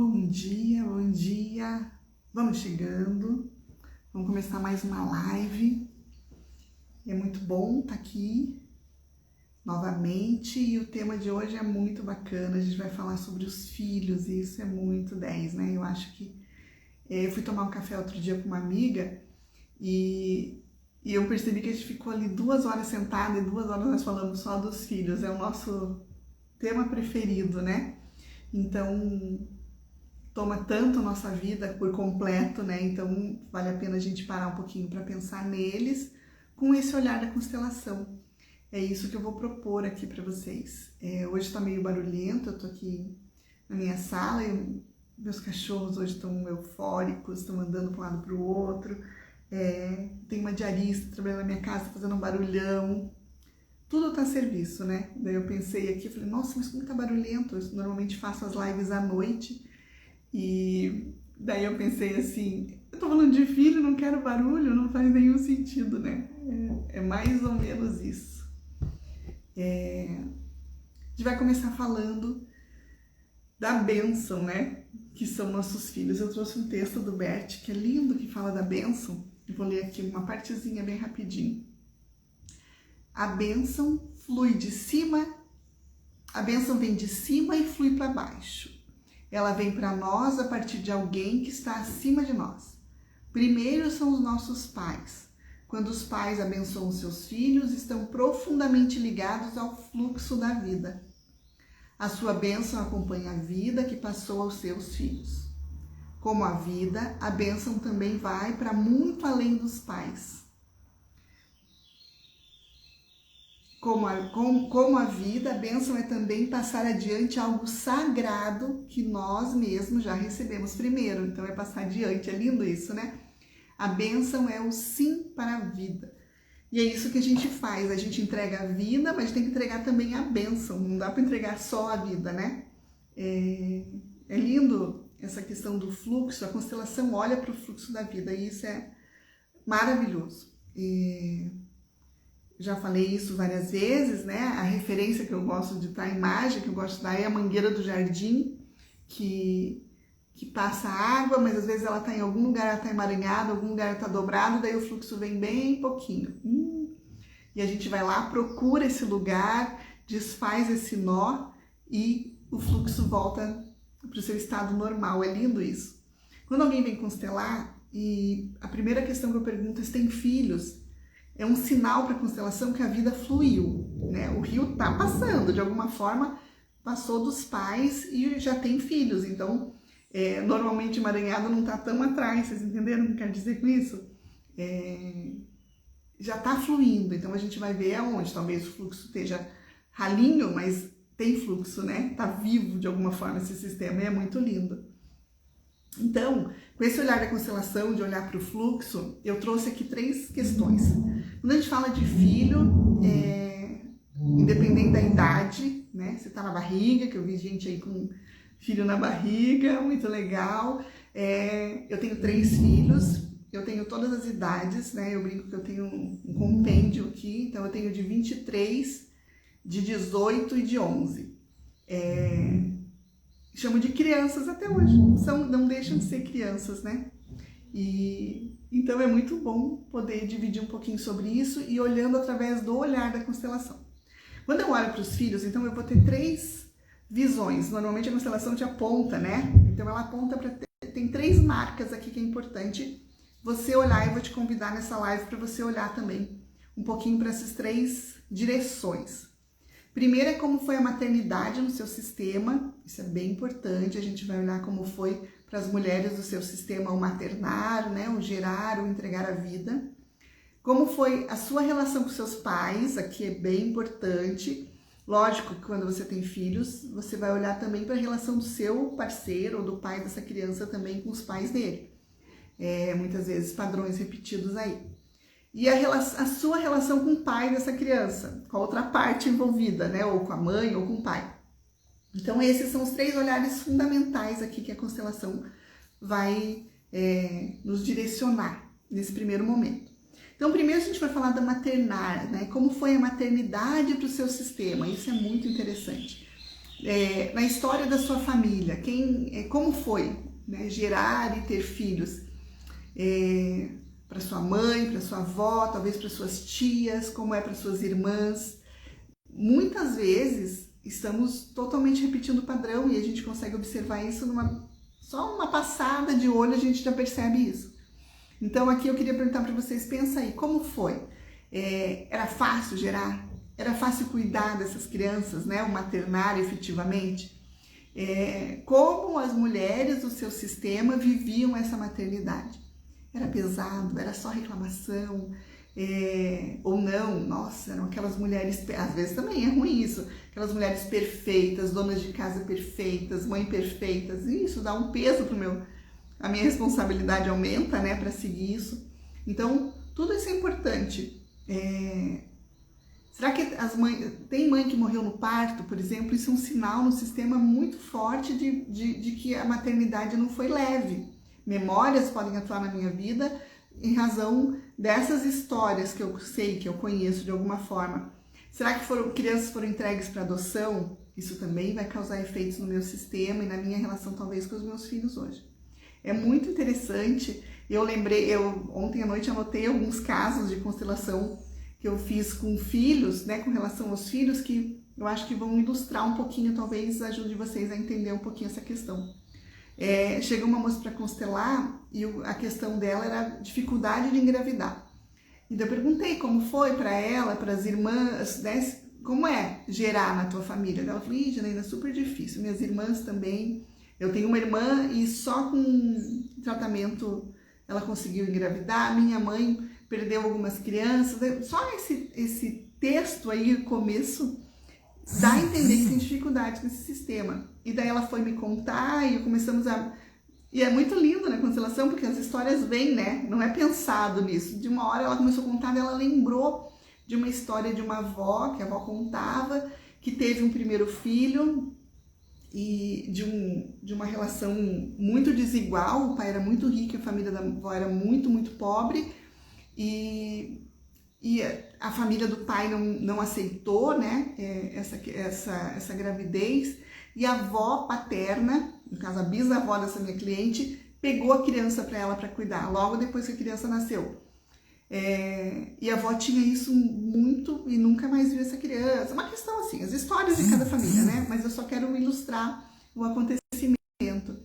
Bom dia, bom dia. Vamos chegando. Vamos começar mais uma live. É muito bom estar aqui novamente e o tema de hoje é muito bacana. A gente vai falar sobre os filhos e isso é muito 10, né? Eu acho que eu fui tomar um café outro dia com uma amiga e eu percebi que a gente ficou ali 2 horas sentada e 2 horas nós falamos só dos filhos. É o nosso tema preferido, né? Então, toma tanto a nossa vida por completo, né? Então, vale a pena a gente parar um pouquinho para pensar neles com esse olhar da constelação. É isso que eu vou propor aqui para vocês. Hoje está meio barulhento, eu tô aqui na minha sala e meus cachorros hoje estão eufóricos, estão andando para um lado para o outro. Tem uma diarista trabalhando na minha casa, fazendo um barulhão. Tudo tá a serviço, né? Daí eu pensei aqui, falei, nossa, mas como tá barulhento? Eu normalmente faço as lives à noite. E daí eu pensei assim, eu tô falando de filho, não quero barulho, não faz nenhum sentido, né? É mais ou menos isso. A gente vai começar falando da bênção, né? Que são nossos filhos. Eu trouxe um texto do Bert, que é lindo, que fala da bênção. Eu vou ler aqui uma partezinha bem rapidinho. A bênção flui de cima, a bênção vem de cima e flui para baixo. Ela vem para nós a partir de alguém que está acima de nós. Primeiro são os nossos pais. Quando os pais abençoam seus filhos, estão profundamente ligados ao fluxo da vida. A sua bênção acompanha a vida que passou aos seus filhos. Como a vida, a bênção também vai para muito além dos pais. Como a vida, a bênção é também passar adiante algo sagrado que nós mesmos já recebemos primeiro. Então é passar adiante, é lindo isso, né? A bênção é o sim para a vida. E é isso que a gente faz, a gente entrega a vida, mas tem que entregar também a bênção. Não dá para entregar só a vida, né? É lindo essa questão do fluxo, a constelação olha para o fluxo da vida e isso é maravilhoso. Já falei isso várias vezes, né? A referência que eu gosto de dar, a imagem que eu gosto de dar é a mangueira do jardim, que passa água, mas às vezes ela está em algum lugar, ela está emaranhada, algum lugar ela está dobrado, daí o fluxo vem bem pouquinho. E a gente vai lá, procura esse lugar, desfaz esse nó e o fluxo volta para o seu estado normal. É lindo isso. Quando alguém vem constelar, e a primeira questão que eu pergunto é se tem filhos, é um sinal para a constelação que a vida fluiu, né? O rio tá passando, de alguma forma, passou dos pais e já tem filhos. Então, normalmente emaranhado não tá tão atrás, vocês entenderam o que quer dizer com isso? Já tá fluindo, então a gente vai ver aonde. Talvez o fluxo esteja ralinho, mas tem fluxo, né? Tá vivo de alguma forma esse sistema e é muito lindo. Então, com esse olhar da constelação, de olhar para o fluxo, eu trouxe aqui 3 questões. Quando a gente fala de filho, independente da idade, né? Você tá na barriga, que eu vi gente aí com filho na barriga, muito legal. Eu tenho 3 filhos, eu tenho todas as idades, né? Eu brinco que eu tenho um compêndio aqui, então eu tenho de 23, de 18 e de 11. Chamo de crianças até hoje, não deixam de ser crianças, né? E então é muito bom poder dividir um pouquinho sobre isso e olhando através do olhar da constelação. Quando eu olho para os filhos, então eu vou ter 3 visões. Normalmente a constelação te aponta, né? Então ela aponta para tem 3 marcas aqui que é importante você olhar e eu vou te convidar nessa live para você olhar também um pouquinho para essas 3 direções. Primeiro é como foi a maternidade no seu sistema, isso é bem importante, a gente vai olhar como foi para as mulheres do seu sistema o maternar, né, o gerar, o entregar a vida. Como foi a sua relação com seus pais, aqui é bem importante. Lógico que quando você tem filhos, você vai olhar também para a relação do seu parceiro ou do pai dessa criança também com os pais dele. Muitas vezes padrões repetidos aí. E a sua relação com o pai dessa criança, com a outra parte envolvida, né? Ou com a mãe ou com o pai. Então esses são os 3 olhares fundamentais aqui que a constelação vai nos direcionar nesse primeiro momento. Então primeiro a gente vai falar da maternar, né? Como foi a maternidade para o seu sistema, isso é muito interessante. na história da sua família, como foi, né, gerar e ter filhos? Para sua mãe, para sua avó, talvez para suas tias, como é para suas irmãs. Muitas vezes estamos totalmente repetindo o padrão e a gente consegue observar isso só uma passada de olho, a gente já percebe isso. Então aqui eu queria perguntar para vocês, pensa aí, como foi? Era fácil gerar? Era fácil cuidar dessas crianças, né? O maternar efetivamente? Como as mulheres do seu sistema viviam essa maternidade? Era pesado? Era só reclamação? Ou não? Nossa, eram aquelas mulheres, às vezes também é ruim isso, aquelas mulheres perfeitas, donas de casa perfeitas, mães perfeitas, e isso dá um peso a minha responsabilidade aumenta, né, para seguir isso. Então, tudo isso é importante. Será que tem mãe que morreu no parto, por exemplo? Isso é um sinal no sistema muito forte de que a maternidade não foi leve. Memórias podem atuar na minha vida em razão dessas histórias que eu sei, que eu conheço de alguma forma. Será que crianças foram entregues para adoção? Isso também vai causar efeitos no meu sistema e na minha relação talvez com os meus filhos hoje. É muito interessante. Ontem à noite anotei alguns casos de constelação que eu fiz com filhos, né, com relação aos filhos, que eu acho que vão ilustrar um pouquinho, talvez ajude vocês a entender um pouquinho essa questão. Chegou uma moça para constelar e a questão dela era dificuldade de engravidar. E eu perguntei como foi para ela, para as irmãs, né, como é gerar na tua família. Ela falou, Janaína, é super difícil, minhas irmãs também. Eu tenho uma irmã e só com tratamento ela conseguiu engravidar. Minha mãe perdeu algumas crianças. Só esse texto aí, o começo, dá a entender que tem dificuldades nesse sistema. E daí ela foi me contar e começamos a... E é muito lindo, né, constelação, porque as histórias vêm, né? Não é pensado nisso. De uma hora ela começou a contar e ela lembrou de uma história de uma avó, que a avó contava, que teve um primeiro filho e de uma relação muito desigual. O pai era muito rico, a família da avó era muito, muito pobre. E a família do pai não aceitou, né, essa gravidez, e a avó paterna, no caso a bisavó dessa minha cliente, pegou a criança para ela para cuidar, logo depois que a criança nasceu. E a avó tinha isso muito e nunca mais viu essa criança. Uma questão assim, as histórias de cada família, né, mas eu só quero ilustrar o acontecimento.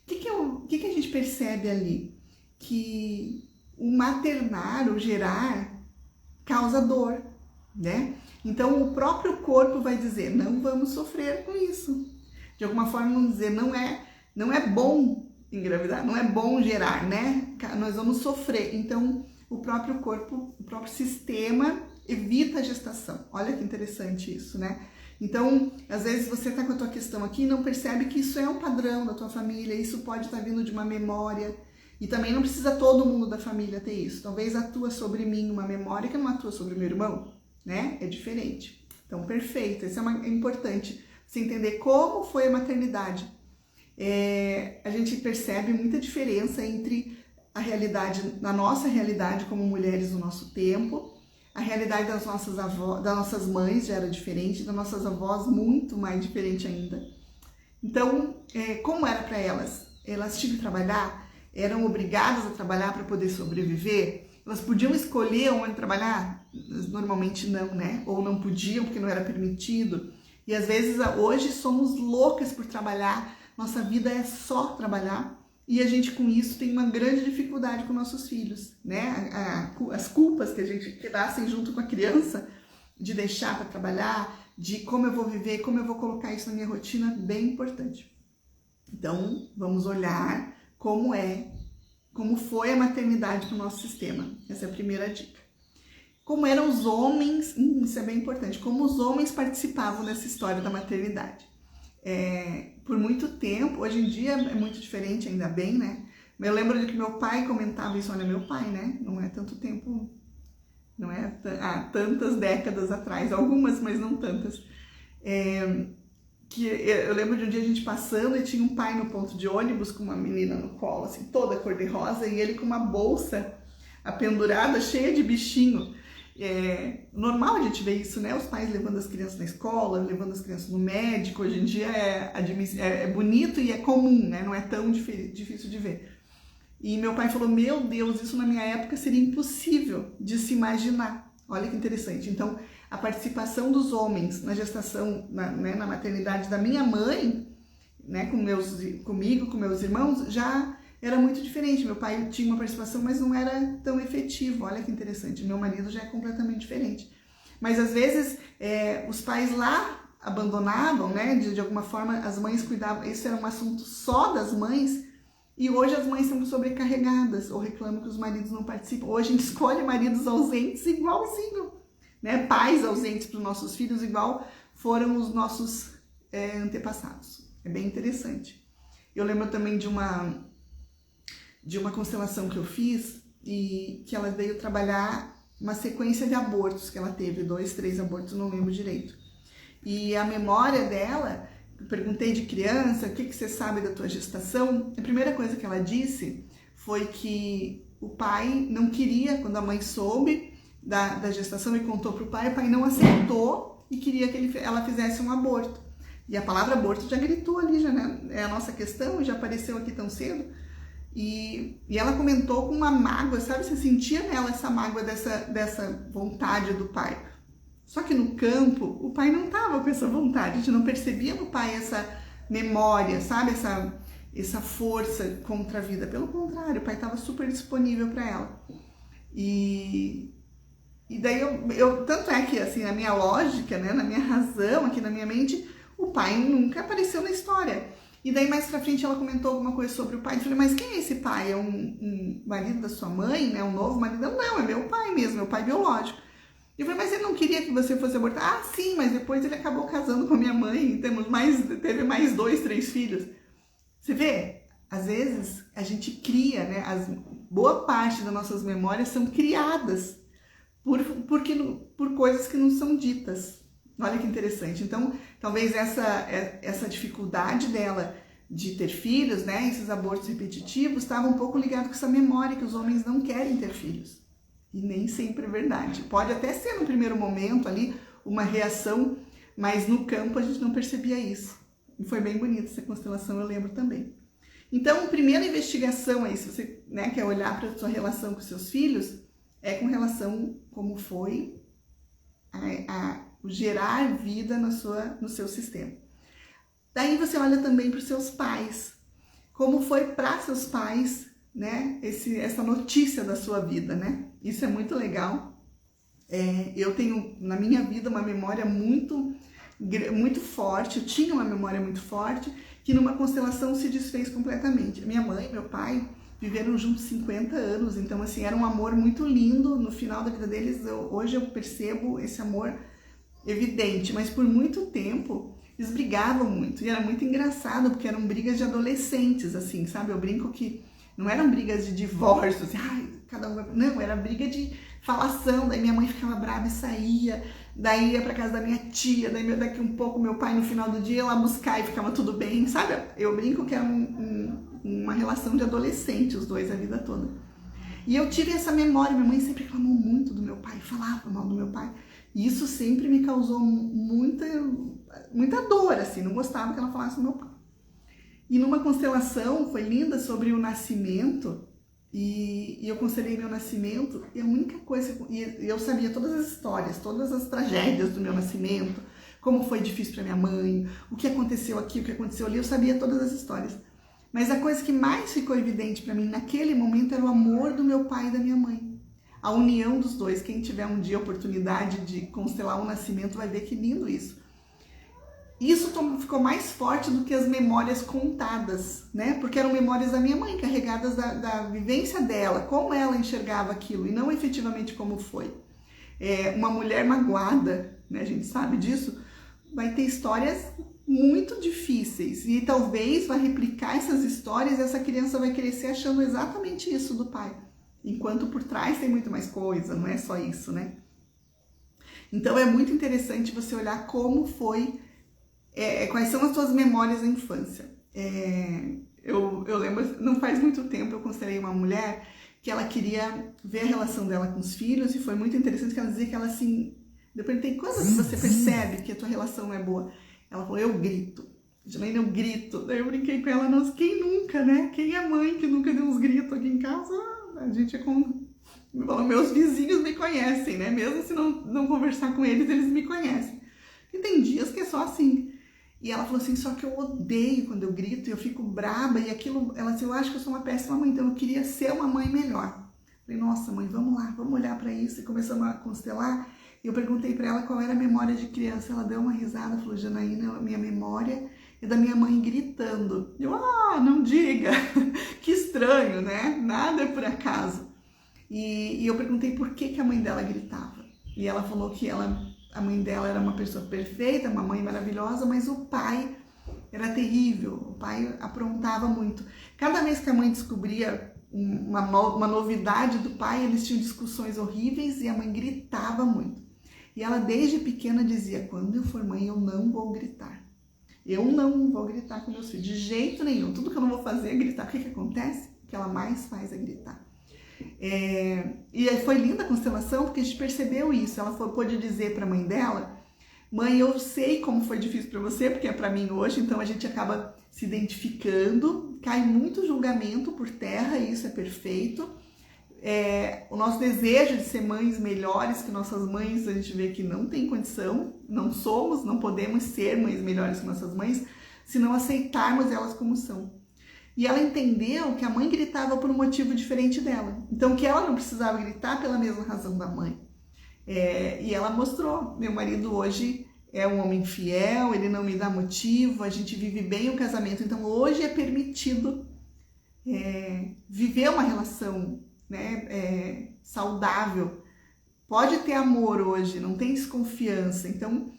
O que a gente percebe ali? Que o maternar, o gerar, causa dor, né? Então o próprio corpo vai dizer, não vamos sofrer com isso. De alguma forma vamos dizer, não é bom engravidar, não é bom gerar, né? Nós vamos sofrer. Então o próprio corpo, o próprio sistema evita a gestação. Olha que interessante isso, né? Então, às vezes você tá com a tua questão aqui e não percebe que isso é um padrão da tua família, isso pode estar vindo de uma memória. E também não precisa todo mundo da família ter isso. Talvez atua sobre mim uma memória que não atua sobre o meu irmão, né? É diferente. Então, perfeito. Isso é importante, você entender como foi a maternidade. A gente percebe muita diferença entre a realidade, na nossa realidade como mulheres do nosso tempo, a realidade das nossas mães já era diferente, das nossas avós muito mais diferente ainda. Então, como era para elas? Elas tinham que trabalhar? Eram obrigadas a trabalhar para poder sobreviver? Elas podiam escolher onde trabalhar? Normalmente não, né? Ou não podiam porque não era permitido. E às vezes hoje somos loucas por trabalhar, nossa vida é só trabalhar. E a gente com isso tem uma grande dificuldade com nossos filhos, né? As culpas que nascem junto com a criança, de deixar para trabalhar, de como eu vou viver, como eu vou colocar isso na minha rotina, bem importante. Então, vamos olhar como foi a maternidade para o nosso sistema. Essa é a primeira dica. Como eram os homens, isso é bem importante, como os homens participavam dessa história da maternidade. Por muito tempo, hoje em dia é muito diferente, ainda bem, né? Eu lembro de que meu pai comentava isso, olha, meu pai, né? Não é tanto tempo, não é há tantas décadas atrás, algumas, mas não tantas. Que eu lembro de um dia a gente passando e tinha um pai no ponto de ônibus com uma menina no colo, assim, toda cor-de-rosa, e ele com uma bolsa apendurada, cheia de bichinho. normal a gente ver isso, né? Os pais levando as crianças na escola, levando as crianças no médico, hoje em dia é bonito e é comum, né? Não é tão difícil de ver. E meu pai falou, meu Deus, isso na minha época seria impossível de se imaginar. Olha que interessante. Então, a participação dos homens na gestação, na maternidade da minha mãe, né, comigo, com meus irmãos, já era muito diferente. Meu pai tinha uma participação, mas não era tão efetivo. Olha que interessante. Meu marido já é completamente diferente. Mas às vezes os pais lá abandonavam, né? De alguma forma as mães cuidavam. Isso era um assunto só das mães. E hoje as mães são sobrecarregadas ou reclamam que os maridos não participam. Hoje a gente escolhe maridos ausentes igualzinho, né? Pais ausentes para os nossos filhos igual foram os nossos antepassados. É bem interessante. Eu lembro também de uma constelação que eu fiz e que ela veio trabalhar uma sequência de abortos que ela teve, 2, 3 abortos, não lembro direito. E a memória dela, eu perguntei de criança, o que você sabe da tua gestação? A primeira coisa que ela disse foi que o pai não queria, quando a mãe soube da gestação e contou para o pai não aceitou e queria que ela fizesse um aborto. E a palavra aborto já gritou ali, já, né? É a nossa questão, já apareceu aqui tão cedo. E ela comentou com uma mágoa, sabe? Você sentia nela essa mágoa dessa vontade do pai. Só que no campo, o pai não estava com essa vontade, a gente não percebia no pai essa memória, sabe? Essa força contra a vida. Pelo contrário, o pai estava super disponível para ela. E daí, tanto é que, assim, na minha lógica, né? Na minha razão, aqui na minha mente, o pai nunca apareceu na história. E daí mais pra frente ela comentou alguma coisa sobre o pai. Eu falei, mas quem é esse pai? É um marido da sua mãe, né? Um novo marido? Não, é meu pai mesmo, meu pai biológico. Eu falei, mas ele não queria que você fosse abortar? Ah, sim, mas depois ele acabou casando com a minha mãe e teve mais 2, 3 filhos. Você vê? Às vezes a gente cria, né? Boa parte das nossas memórias são criadas por coisas que não são ditas. Olha que interessante. Então, talvez essa dificuldade dela de ter filhos, né, esses abortos repetitivos, estava um pouco ligado com essa memória que os homens não querem ter filhos. E nem sempre é verdade. Pode até ser no primeiro momento ali uma reação, mas no campo a gente não percebia isso. E foi bem bonita essa constelação, eu lembro também. Então, a primeira investigação aí, se você, né, quer olhar para a sua relação com seus filhos, é com relação como foi o gerar vida no seu sistema. Daí você olha também para os seus pais. Como foi para seus pais, né, essa notícia da sua vida, né? Isso é muito legal. Eu tenho na minha vida uma memória muito forte, eu tinha uma memória muito forte, que numa constelação se desfez completamente. Minha mãe e meu pai viveram juntos 50 anos, então assim, era um amor muito lindo. No final da vida deles, hoje eu percebo esse amor evidente, mas por muito tempo eles brigavam muito, e era muito engraçado, porque eram brigas de adolescentes, assim, sabe? Eu brinco que não eram brigas de divórcio, assim, cada um... Não, era briga de falação, daí minha mãe ficava brava e saía, daí ia pra casa da minha tia, daí daqui um pouco meu pai no final do dia ia lá buscar e ficava tudo bem, sabe? Eu brinco que era uma relação de adolescente, os dois, a vida toda. E eu tive essa memória, minha mãe sempre reclamou muito do meu pai, falava mal do meu pai, e isso sempre me causou muita dor, assim, não gostava que ela falasse do meu pai. E numa constelação, foi linda, sobre o nascimento, e eu constelei meu nascimento, e a única coisa, eu sabia todas as histórias, todas as tragédias do meu nascimento, como foi difícil para minha mãe, o que aconteceu aqui, o que aconteceu ali, eu sabia todas as histórias. Mas a coisa que mais ficou evidente para mim naquele momento era o amor do meu pai e da minha mãe. A união dos dois. Quem tiver um dia a oportunidade de constelar um nascimento vai ver que lindo isso. Isso ficou mais forte do que as memórias contadas, né? Porque eram memórias da minha mãe, carregadas da vivência dela, como ela enxergava aquilo, e não efetivamente como foi. Uma mulher magoada, né? A gente sabe disso, vai ter histórias muito difíceis, e talvez vai replicar essas histórias e essa criança vai crescer achando exatamente isso do pai, enquanto por trás tem muito mais coisa, não é só isso, né? Então é muito interessante você olhar como foi, quais são as suas memórias da infância. Eu lembro, não faz muito tempo eu constelei uma mulher que ela queria ver a relação dela com os filhos, e foi muito interessante que ela dizia que ela assim, eu perguntei, quando você percebe que a tua relação não é boa? Ela falou, eu grito. Janaína, eu grito. Daí eu brinquei com ela, nossa, quem nunca, né? Quem é mãe que nunca deu uns gritos aqui em casa? A gente é com... Meus vizinhos me conhecem, né? Mesmo se não conversar com eles, eles me conhecem. E tem dias que é só assim. E ela falou assim, só que eu odeio quando eu grito, eu fico braba, e aquilo, ela assim, eu acho que eu sou uma péssima mãe, então eu queria ser uma mãe melhor. Falei, nossa mãe, vamos lá, vamos olhar para isso, e começamos a constelar, e eu perguntei para ela qual era a memória de criança, ela deu uma risada, falou, Janaína, a minha memória é da minha mãe gritando. Eu, não diga, que estranho, né, nada é por acaso. E eu perguntei por que a mãe dela gritava, e ela falou que a mãe dela era uma pessoa perfeita, uma mãe maravilhosa, mas o pai era terrível, o pai aprontava muito. Cada vez que a mãe descobria uma novidade do pai, eles tinham discussões horríveis e a mãe gritava muito. E ela desde pequena dizia, quando eu for mãe eu não vou gritar. Eu não vou gritar com meus filhos, de jeito nenhum. Tudo que eu não vou fazer é gritar. O que acontece? O que ela mais faz é gritar. E foi linda a constelação porque a gente percebeu isso. Ela pôde dizer para a mãe dela, mãe, eu sei como foi difícil para você, porque é para mim hoje, então a gente acaba se identificando, cai muito julgamento por terra, e isso é perfeito. O nosso desejo de ser mães melhores que nossas mães, a gente vê que não tem condição, não podemos ser mães melhores que nossas mães, se não aceitarmos elas como são. E ela entendeu que a mãe gritava por um motivo diferente dela. Então, que ela não precisava gritar pela mesma razão da mãe. E ela mostrou, meu marido hoje é um homem fiel, ele não me dá motivo, a gente vive bem o casamento. Então, hoje é permitido viver uma relação, né, saudável. Pode ter amor hoje, não tem desconfiança. Então,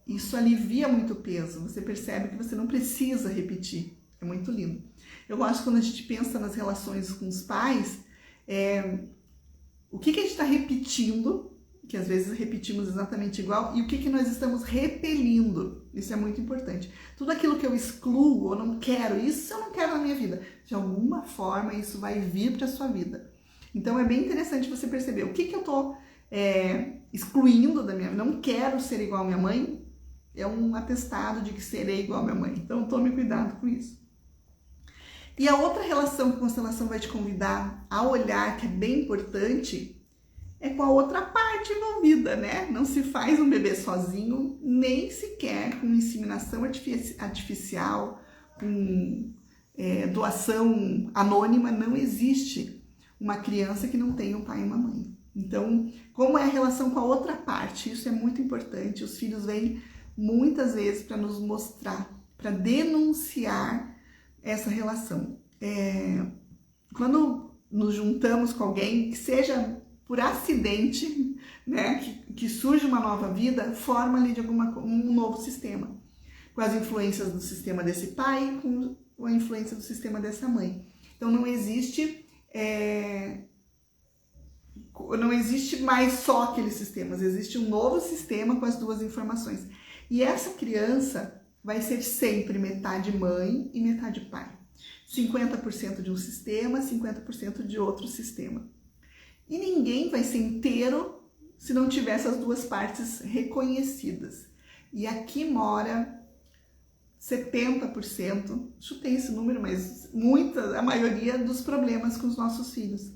isso alivia muito o peso. Você percebe que você não precisa repetir. É muito lindo. Eu gosto quando a gente pensa nas relações com os pais, o que a gente está repetindo, que às vezes repetimos exatamente igual, e o que nós estamos repelindo. Isso é muito importante. Tudo aquilo que eu excluo ou não quero, isso eu não quero na minha vida. De alguma forma isso vai vir para a sua vida. Então é bem interessante você perceber o que eu estou excluindo da minha vida. Não quero ser igual à minha mãe, é um atestado de que serei igual à minha mãe. Então tome cuidado com isso. E a outra relação que a constelação vai te convidar a olhar, que é bem importante, é com a outra parte envolvida, né? Não se faz um bebê sozinho, nem sequer com inseminação artificial, com doação anônima. Não existe uma criança que não tenha um pai e uma mãe. Então, como é a relação com a outra parte? Isso é muito importante. Os filhos vêm muitas vezes para nos mostrar, para denunciar essa relação. Quando nos juntamos com alguém, que seja por acidente, né, que surge uma nova vida, forma ali de um novo sistema, com as influências do sistema desse pai, com a influência do sistema dessa mãe. Então não existe mais só aqueles sistemas, existe um novo sistema com as duas informações. E essa criança vai ser sempre metade mãe e metade pai. 50% de um sistema, 50% de outro sistema. E ninguém vai ser inteiro se não tiver essas duas partes reconhecidas. E aqui mora 70%, chutei esse número, mas a maioria dos problemas com os nossos filhos.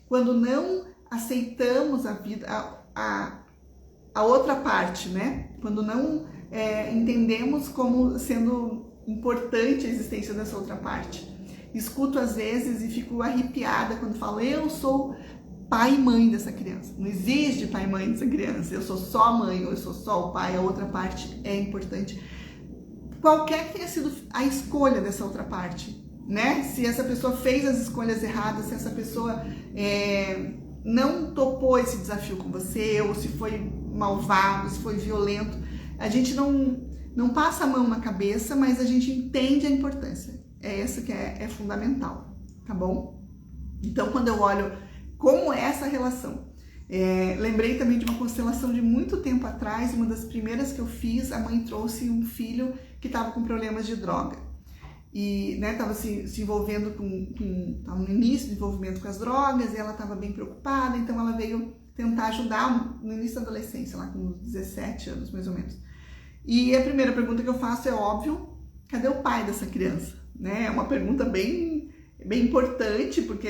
Quando não aceitamos a vida, a outra parte, né? Quando não entendemos como sendo importante a existência dessa outra parte. Escuto às vezes e fico arrepiada quando falo, eu sou pai e mãe dessa criança. Não existe pai e mãe dessa criança, eu sou só a mãe ou eu sou só o pai, a outra parte é importante. Qualquer que tenha sido a escolha dessa outra parte, né? Se essa pessoa fez as escolhas erradas, se essa pessoa não topou esse desafio com você, ou se foi malvado, se foi violento, a gente não passa a mão na cabeça, mas a gente entende a importância. É essa que é fundamental, tá bom? Então, quando eu olho como é essa relação, lembrei também de uma constelação de muito tempo atrás, uma das primeiras que eu fiz, a mãe trouxe um filho que estava com problemas de droga. e né, estava se envolvendo estava no início do envolvimento com as drogas, e ela estava bem preocupada, então ela veio tentar ajudar no início da adolescência, lá com 17 anos mais ou menos. E a primeira pergunta que eu faço é óbvio, cadê o pai dessa criança? Né? É uma pergunta bem importante, porque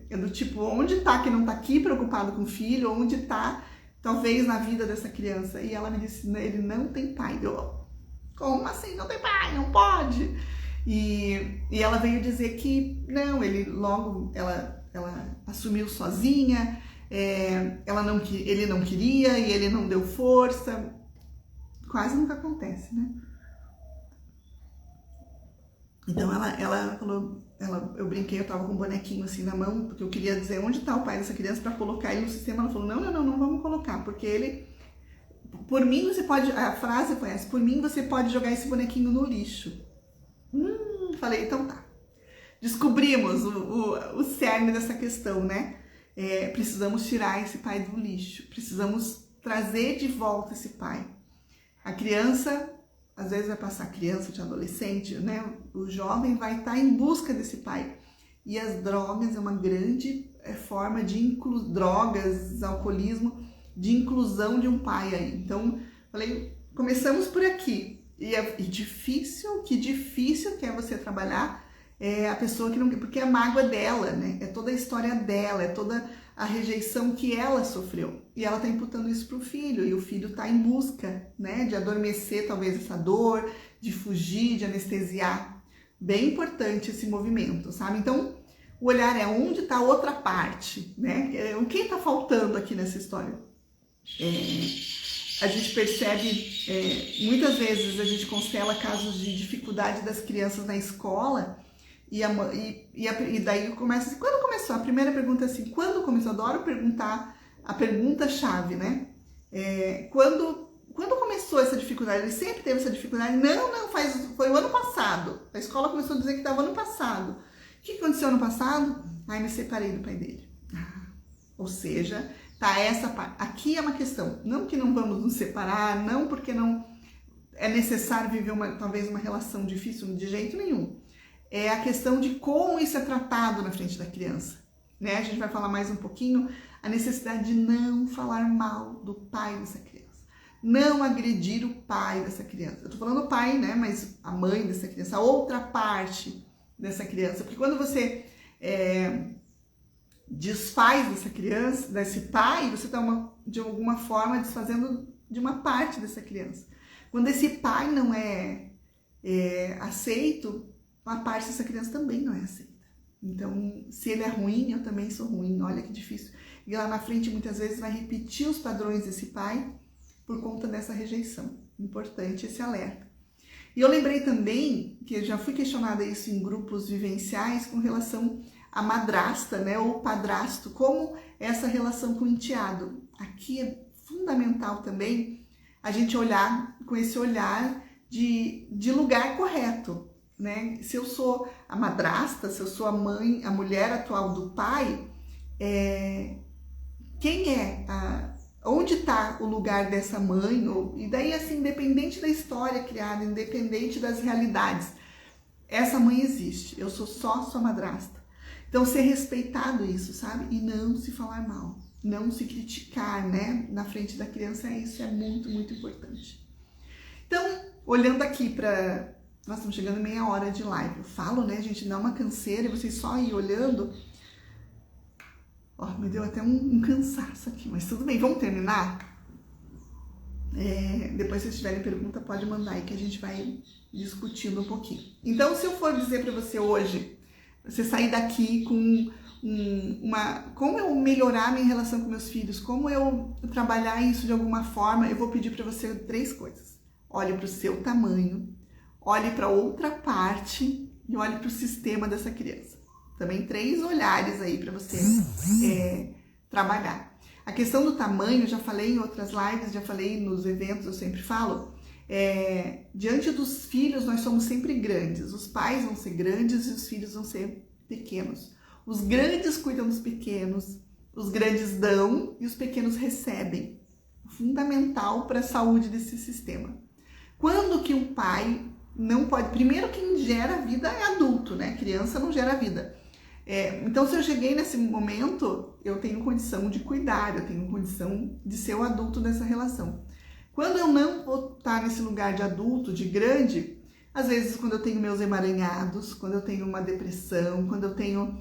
é do tipo, onde está que não está aqui preocupado com o filho, onde está talvez na vida dessa criança? E ela me disse, ele não tem pai. Eu, como assim não tem pai? Não pode! E ela veio dizer que não, ela assumiu sozinha, ele não queria e ele não deu força. Quase nunca acontece, né? Então ela falou, eu brinquei, eu tava com um bonequinho assim na mão, porque eu queria dizer onde tá o pai dessa criança para colocar ele no sistema. Ela falou, não vamos colocar, porque ele, por mim você pode, a frase foi essa, por mim você pode jogar esse bonequinho no lixo. Falei, então tá. Descobrimos o cerne dessa questão, né? Precisamos tirar esse pai do lixo, precisamos trazer de volta esse pai. A criança, às vezes vai passar criança de adolescente, né? O jovem vai estar em busca desse pai. E as drogas é uma grande forma de drogas, alcoolismo, de inclusão de um pai aí. Então, falei, começamos por aqui. E que difícil que é você trabalhar a pessoa que não... Porque é a mágoa dela, né? É toda a história dela, é toda a rejeição que ela sofreu. E ela tá imputando isso pro filho, e o filho tá em busca, né? De adormecer talvez essa dor, de fugir, de anestesiar. Bem importante esse movimento, sabe? Então, o olhar é onde tá a outra parte, né? O que tá faltando aqui nessa história? A gente percebe, muitas vezes a gente constela casos de dificuldade das crianças na escola e daí começa assim, quando começou? A primeira pergunta é assim, quando começou? Adoro perguntar a pergunta-chave, né? Quando começou essa dificuldade? Ele sempre teve essa dificuldade? Não, foi o ano passado. A escola começou a dizer que estava ano passado. O que aconteceu ano passado? Me separei do pai dele. Ou seja... Tá, essa parte. Aqui é uma questão, não que não vamos nos separar, não porque não é necessário viver talvez uma relação difícil de jeito nenhum. É a questão de como isso é tratado na frente da criança, né? A gente vai falar mais um pouquinho a necessidade de não falar mal do pai dessa criança, não agredir o pai dessa criança. Eu tô falando o pai, né? Mas a mãe dessa criança, a outra parte dessa criança, porque quando você desfaz dessa criança, desse pai, você está de alguma forma desfazendo de uma parte dessa criança. Quando esse pai não é aceito, uma parte dessa criança também não é aceita. Então, se ele é ruim, eu também sou ruim. Olha que difícil. E lá na frente, muitas vezes, vai repetir os padrões desse pai por conta dessa rejeição. Importante esse alerta. E eu lembrei também que eu já fui questionada isso em grupos vivenciais com relação a madrasta, né, ou padrasto, como essa relação com o enteado. Aqui é fundamental também a gente olhar com esse olhar de lugar correto, né? Se eu sou a madrasta, se eu sou a mãe, a mulher atual do pai, onde está o lugar dessa mãe? E daí, assim, independente da história criada, independente das realidades, essa mãe existe, eu sou só sua madrasta. Então, ser respeitado isso, sabe? E não se falar mal, não se criticar, né? Na frente da criança, isso é muito, muito importante. Então, olhando aqui para... Nós estamos chegando em meia hora de live. Eu falo, né, gente? Dá uma canseira e vocês só ir olhando. Me deu até um cansaço aqui, mas tudo bem. Vamos terminar? Depois, se vocês tiverem pergunta, pode mandar aí que a gente vai discutindo um pouquinho. Então, se eu for dizer para você hoje... Você sair daqui com como eu melhorar minha relação com meus filhos, como eu trabalhar isso de alguma forma, eu vou pedir para você 3 coisas. Olhe para o seu tamanho, olhe para outra parte e olhe para o sistema dessa criança. Também 3 olhares aí para você trabalhar. A questão do tamanho, já falei em outras lives, já falei nos eventos, eu sempre falo, diante dos filhos nós somos sempre grandes, os pais vão ser grandes e os filhos vão ser pequenos. Os grandes cuidam dos pequenos, os grandes dão e os pequenos recebem. Fundamental para a saúde desse sistema. Quando que um pai não pode. Primeiro, quem gera vida é adulto, né? Criança não gera vida. Então, se eu cheguei nesse momento, eu tenho condição de cuidar, eu tenho condição de ser o adulto dessa relação. Quando eu não vou estar nesse lugar de adulto, de grande, às vezes quando eu tenho meus emaranhados, quando eu tenho uma depressão, quando eu tenho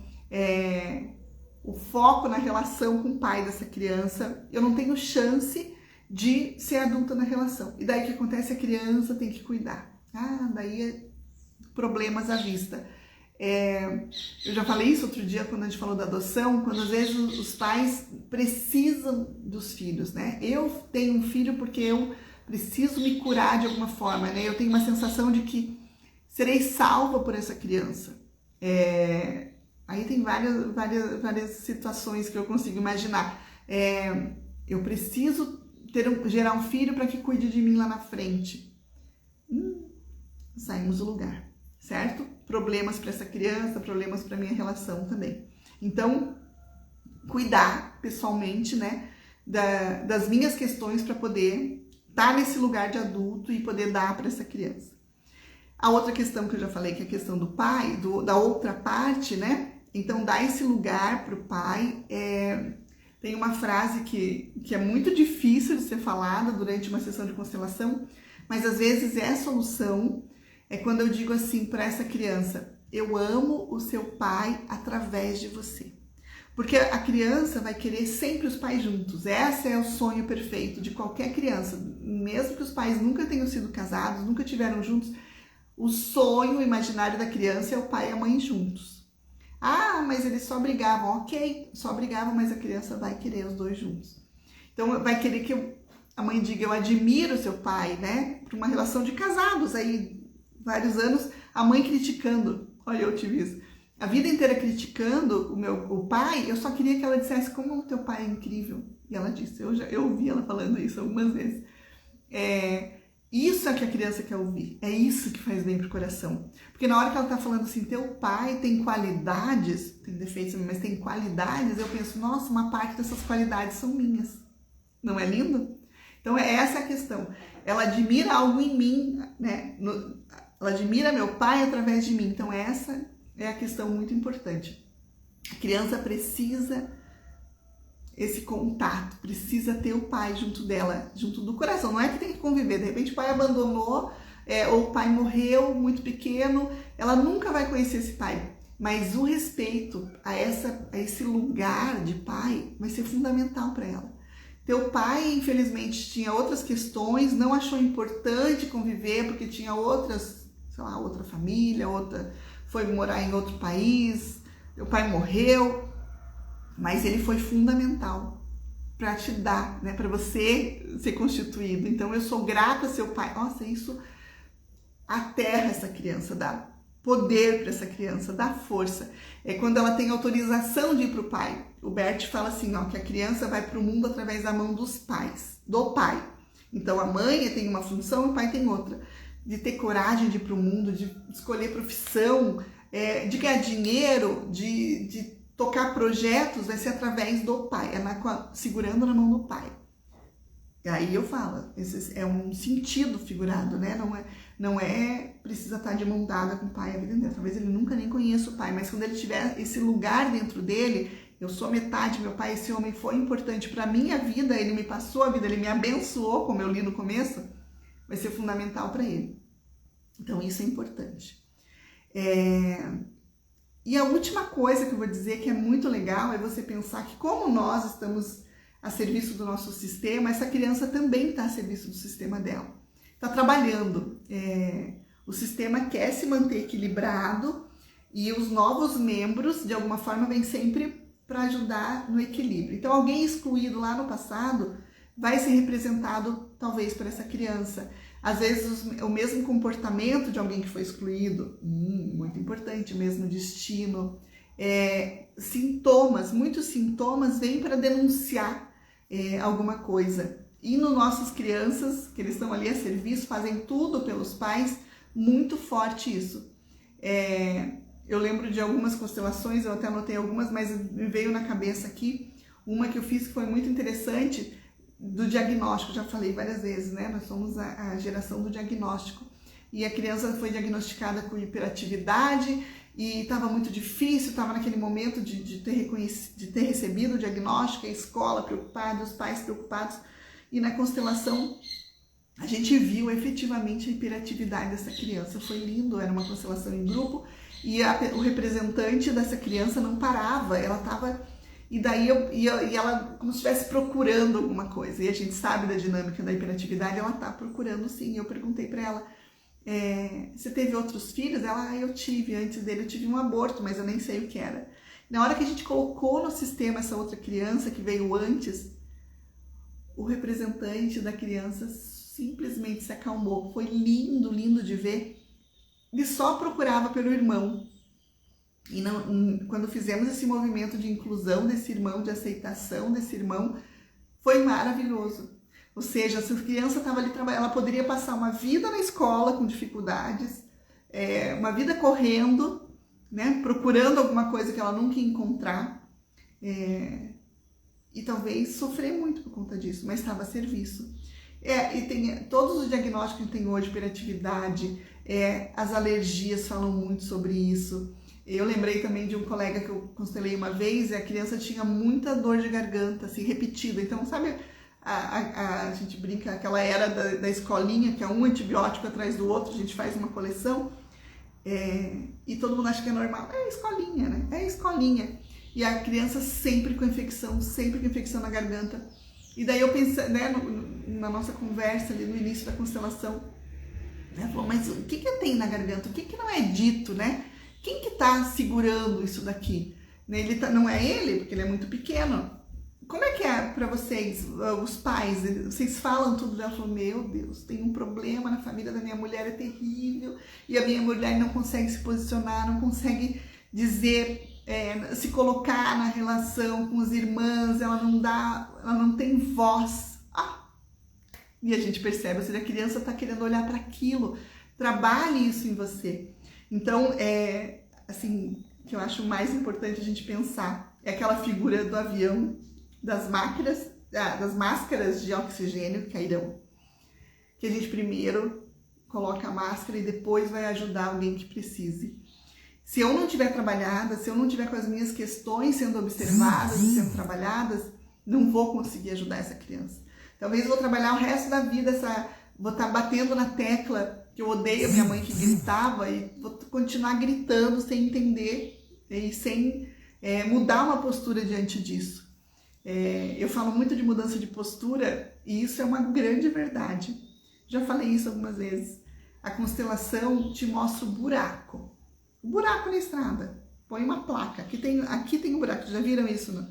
o foco na relação com o pai dessa criança, eu não tenho chance de ser adulta na relação. E daí o que acontece? A criança tem que cuidar. Daí problemas à vista. Eu já falei isso outro dia quando a gente falou da adoção, quando às vezes os pais precisam dos filhos, né? Eu tenho um filho porque eu preciso me curar de alguma forma, né? Eu tenho uma sensação de que serei salva por essa criança. Aí tem várias situações que eu consigo imaginar. Eu preciso gerar um filho para que cuide de mim lá na frente. Saímos do lugar, certo? Problemas para essa criança, problemas para minha relação também. Então, cuidar pessoalmente, né, das minhas questões para poder estar nesse lugar de adulto e poder dar para essa criança. A outra questão que eu já falei, que é a questão do pai, da outra parte, né? Então, dar esse lugar para o pai. Tem uma frase que é muito difícil de ser falada durante uma sessão de constelação, mas às vezes é a solução. É quando eu digo assim para essa criança: eu amo o seu pai através de você. Porque a criança vai querer sempre os pais juntos. Esse é o sonho perfeito de qualquer criança. Mesmo que os pais nunca tenham sido casados, nunca tiveram juntos, o sonho imaginário da criança é o pai e a mãe juntos. Mas eles só brigavam. Ok, só brigavam, mas a criança vai querer os dois juntos. Então vai querer que a mãe diga: eu admiro o seu pai, né? Para uma relação de casados aí, vários anos, a mãe criticando. Olha, eu tive isso. A vida inteira criticando o pai, eu só queria que ela dissesse como o teu pai é incrível. E ela disse, eu ouvi ela falando isso algumas vezes. Isso é que a criança quer ouvir, é isso que faz bem pro coração. Porque na hora que ela tá falando assim, teu pai tem qualidades, tem defeitos, mas tem qualidades, eu penso, nossa, uma parte dessas qualidades são minhas. Não é lindo? Então essa é a questão. Ela admira algo em mim, né? Ela admira meu pai através de mim. Então essa é a questão muito importante. A criança precisa esse contato, precisa ter o pai junto dela, junto do coração. Não é que tem que conviver, de repente o pai abandonou, ou o pai morreu muito pequeno, ela nunca vai conhecer esse pai. Mas o respeito a esse lugar de pai vai ser fundamental para ela. Teu pai, infelizmente, tinha outras questões, não achou importante conviver porque tinha outras, sei lá, outra família, foi morar em outro país, teu pai morreu, mas ele foi fundamental para te dar, né, para você ser constituído. Então eu sou grata a seu pai. Nossa, isso aterra essa criança, dá poder para essa criança, dá força. É quando ela tem autorização de ir para o pai. O Bert fala assim, que a criança vai para o mundo através da mão dos pais, do pai. Então a mãe tem uma função, o pai tem outra. De ter coragem de ir para o mundo, de escolher profissão, de ganhar dinheiro, de tocar projetos, vai ser através do pai, segurando na mão do pai. E aí eu falo, esse é um sentido figurado, né? Não precisa estar de mão dada com o pai a vida inteira. Talvez ele nunca nem conheça o pai, mas quando ele tiver esse lugar dentro dele, eu sou metade, meu pai, esse homem foi importante para a minha vida, ele me passou a vida, ele me abençoou, como eu li no começo, vai ser fundamental para ele. Então isso é importante. E a última coisa que eu vou dizer que é muito legal é você pensar que como nós estamos a serviço do nosso sistema, essa criança também está a serviço do sistema dela. Está trabalhando. O sistema quer se manter equilibrado e os novos membros, de alguma forma, vêm sempre para ajudar no equilíbrio. Então, alguém excluído lá no passado vai ser representado, talvez, por essa criança. Às vezes, o mesmo comportamento de alguém que foi excluído, muito importante, o mesmo destino. Muitos sintomas vêm para denunciar alguma coisa. E nas nossas crianças, que eles estão ali a serviço, fazem tudo pelos pais, muito forte isso. Eu lembro de algumas constelações, eu até anotei algumas, mas me veio na cabeça aqui uma que eu fiz que foi muito interessante, do diagnóstico, já falei várias vezes, né? Nós somos a geração do diagnóstico. e a criança foi diagnosticada com hiperatividade e estava muito difícil, estava naquele momento de ter recebido o diagnóstico, a escola preocupada, os pais preocupados, e na constelação a gente viu efetivamente a hiperatividade dessa criança. Foi lindo, era uma constelação em grupo e o representante dessa criança não parava, ela estava... E daí ela como se estivesse procurando alguma coisa. E a gente sabe da dinâmica da hiperatividade, ela tá procurando sim. Eu perguntei para ela, você teve outros filhos? Ela, eu tive, antes dele eu tive um aborto, mas eu nem sei o que era. Na hora que a gente colocou no sistema essa outra criança que veio antes, o representante da criança simplesmente se acalmou. Foi lindo, lindo de ver. Ele só procurava pelo irmão. E quando fizemos esse movimento de inclusão desse irmão, de aceitação desse irmão, foi maravilhoso. Ou seja, se a criança estava ali trabalhando, ela poderia passar uma vida na escola com dificuldades, uma vida correndo, né, procurando alguma coisa que ela nunca ia encontrar, e talvez sofrer muito por conta disso, mas estava a serviço. E tem todos os diagnósticos que tem hoje, hiperatividade, as alergias falam muito sobre isso. Eu lembrei também de um colega que eu constelei uma vez, e a criança tinha muita dor de garganta, assim, repetida. Então, sabe, a gente brinca, aquela era da escolinha, que é um antibiótico atrás do outro, a gente faz uma coleção, e todo mundo acha que é normal. É escolinha, né? É escolinha. E a criança sempre com infecção na garganta. E daí eu pensei, né, na nossa conversa ali no início da constelação, ela falou, mas o que tem na garganta? O que não é dito, né? Quem que tá segurando isso daqui? Não é ele, porque ele é muito pequeno. Como é que é para vocês, os pais? Vocês falam tudo? Ela falou, meu Deus, tem um problema na família da minha mulher, é terrível. E a minha mulher não consegue se posicionar, não consegue dizer, se colocar na relação com as irmãs, ela não tem voz. E a gente percebe, ou seja, a criança está querendo olhar para aquilo. Trabalhe isso em você. Então, assim, que eu acho mais importante a gente pensar é aquela figura do avião, das máscaras de oxigênio que cairão. Que a gente primeiro coloca a máscara e depois vai ajudar alguém que precise. Se eu não tiver trabalhada, se eu não tiver com as minhas questões sendo observadas e sendo trabalhadas, não vou conseguir ajudar essa criança. Talvez eu vou trabalhar o resto da vida, vou estar batendo na tecla que eu odeio a minha mãe que gritava e vou continuar gritando sem entender e sem mudar uma postura diante disso. Eu falo muito de mudança de postura e isso é uma grande verdade. Já falei isso algumas vezes. A constelação te mostra o buraco na estrada. Põe uma placa. Aqui tem um buraco. Já viram isso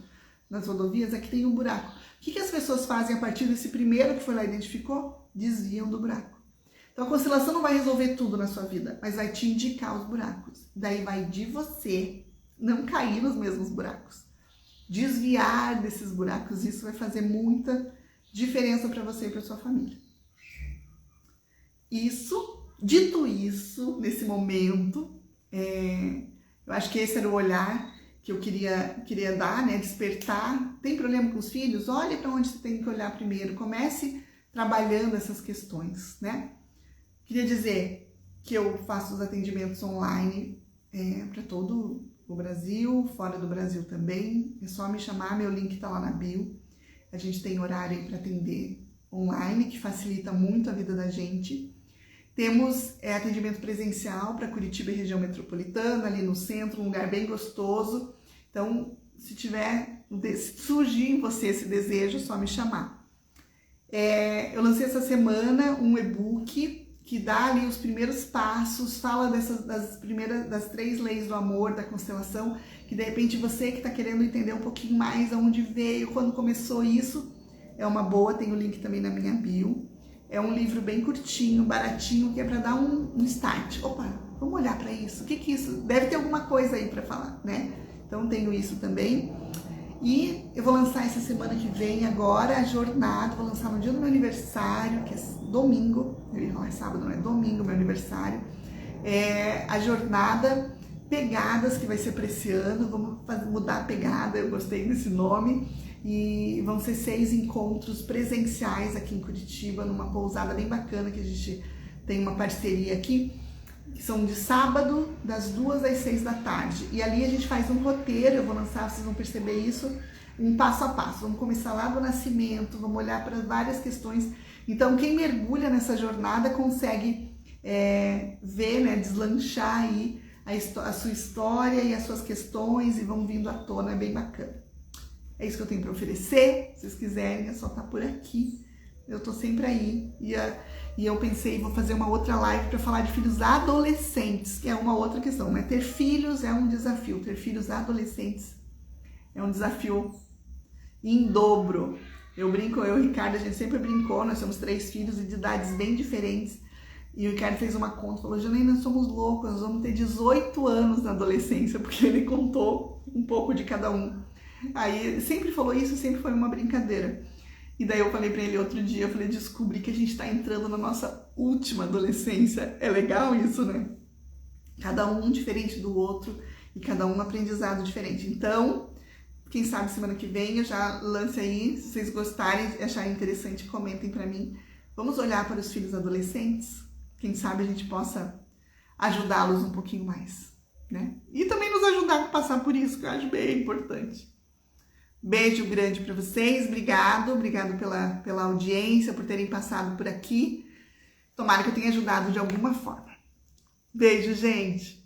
nas rodovias? Aqui tem um buraco. O que as pessoas fazem a partir desse primeiro que foi lá e identificou? Desviam do buraco. Então a constelação não vai resolver tudo na sua vida, mas vai te indicar os buracos. Daí vai de você não cair nos mesmos buracos. Desviar desses buracos, isso vai fazer muita diferença para você e para sua família. Dito isso, nesse momento, eu acho que esse era o olhar que eu queria dar, né? Despertar. Tem problema com os filhos? Olhe para onde você tem que olhar primeiro. Comece trabalhando essas questões, né? Queria dizer que eu faço os atendimentos online para todo o Brasil, fora do Brasil também. É só me chamar, meu link está lá na bio. A gente tem horário para atender online, que facilita muito a vida da gente. Temos atendimento presencial para Curitiba e região metropolitana, ali no centro, um lugar bem gostoso. Então, se surgir em você esse desejo, é só me chamar. Eu lancei essa semana um e-book que dá ali os primeiros passos, fala das 3 leis do amor, da constelação, que de repente você que está querendo entender um pouquinho mais aonde veio, quando começou isso, é uma boa, tem o link também na minha bio. É um livro bem curtinho, baratinho, que é para dar um start. Opa, vamos olhar para isso. O que é isso? Deve ter alguma coisa aí para falar, né? Então tenho isso também. E eu vou lançar essa semana que vem agora a jornada, vou lançar no dia do meu aniversário, que é domingo, eu ia falar sábado, não é domingo, meu aniversário, a jornada Pegadas, que vai ser para esse ano, vamos mudar a pegada, eu gostei desse nome, e vão ser 6 encontros presenciais aqui em Curitiba, numa pousada bem bacana que a gente tem uma parceria aqui, que são de sábado, das 2 às 6 da tarde. E ali a gente faz um roteiro, eu vou lançar, vocês vão perceber isso, um passo a passo. Vamos começar lá do nascimento, vamos olhar para várias questões. Então, quem mergulha nessa jornada consegue ver, né, deslanchar aí a sua história e as suas questões e vão vindo à tona, é bem bacana. É isso que eu tenho para oferecer. Se vocês quiserem, é só estar por aqui. Eu tô sempre aí. E eu pensei, vou fazer uma outra live para falar de filhos adolescentes, que é uma outra questão, né? Ter filhos é um desafio. Ter filhos adolescentes é um desafio em dobro. Eu brinco, eu e o Ricardo, a gente sempre brincou, nós temos 3 filhos de idades bem diferentes. E o Ricardo fez uma conta, falou, Janaína, nós somos loucos, nós vamos ter 18 anos na adolescência, porque ele contou um pouco de cada um. Aí ele sempre falou isso, sempre foi uma brincadeira. E daí eu falei pra ele outro dia, eu falei, descobri que a gente tá entrando na nossa última adolescência. É legal isso, né? Cada um diferente do outro e cada um um aprendizado diferente. Então, quem sabe semana que vem eu já lance aí, se vocês gostarem, acharem interessante, comentem pra mim. Vamos olhar para os filhos adolescentes? Quem sabe a gente possa ajudá-los um pouquinho mais, né? E também nos ajudar a passar por isso, que eu acho bem importante. Beijo grande para vocês, obrigado pela audiência, por terem passado por aqui. Tomara que eu tenha ajudado de alguma forma. Beijo, gente!